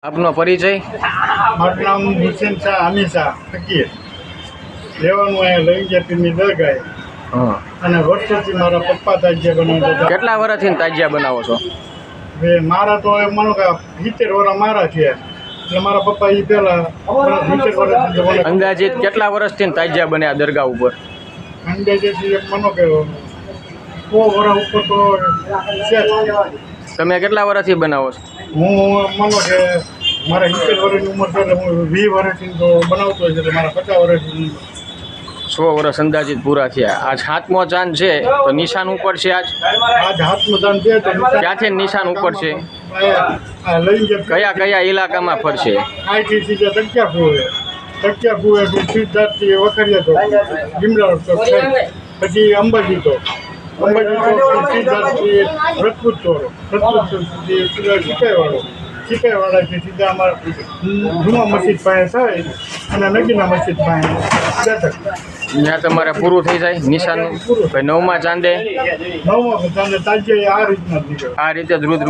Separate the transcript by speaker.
Speaker 1: આપનો પરિચય?
Speaker 2: મારું નામ હુસેન શાહ હમીશા ફકીર. રહેવાનું અહીંયા લવિંગિયા પીરની દરગાહે.
Speaker 1: હા.
Speaker 2: અને વર્ષોથી મારા પપ્પા તાજિયા બનાવતા હતા.
Speaker 1: કેટલા વર્ષથી તાજિયા બનાવો છો?
Speaker 2: હવે મારા તો એમ માનો કે 70 વર્ષ મારા થયા. એટલે મારા પપ્પા એ પહેલા 70 વર્ષથી
Speaker 1: અંદાજિત કેટલા વર્ષથી તાજિયા બન્યા દરગાહ ઉપર?
Speaker 2: અંદાજેથી એમ માનો કે 100 વર્ષ ઉપર તો છે જ.
Speaker 1: તમે કેટલા વર્ષથી બનાવો છો?
Speaker 2: હું માનો કે મારા 70 વર્ષની ઉંમર છે એટલે હું 20 વર્ષથી તો બનાવતો હોય છે. એટલે મારા 50 વર્ષથી
Speaker 1: 100 વર્ષ અંદાજિત પૂરા થયા. આજ 7મો ચાંદ છે તો નિશાન ઉપર છે આજ?
Speaker 2: આજ હાથમાં દાન છે તો
Speaker 1: ક્યાંથી નિશાન ઉપર છે?
Speaker 2: આ લવિંગિયા
Speaker 1: કયા કયા ઇલાકામાં ફરશે?
Speaker 2: આઈથી સીધા તકિયા ફૂવે સિદ્ધાર્થથી વખરિયા તો લીમડા તો પછી અંબાજી તો સિદ્ધાર્થથી રજપૂત ચોરો સુધી સિપાઈવાળાથી સીધા અમારા જુમા મસ્જિદ પાસે થાય અને નગીના મસ્જિદ પાસે બેઠક.
Speaker 1: ત્યાં તમારે પૂરું થઈ જાય નિશાન? 9મા ચાંદે
Speaker 2: નવમા તાજિયા આ રીતના જ નીકળે.
Speaker 1: આ રીતે જ રુદ્ર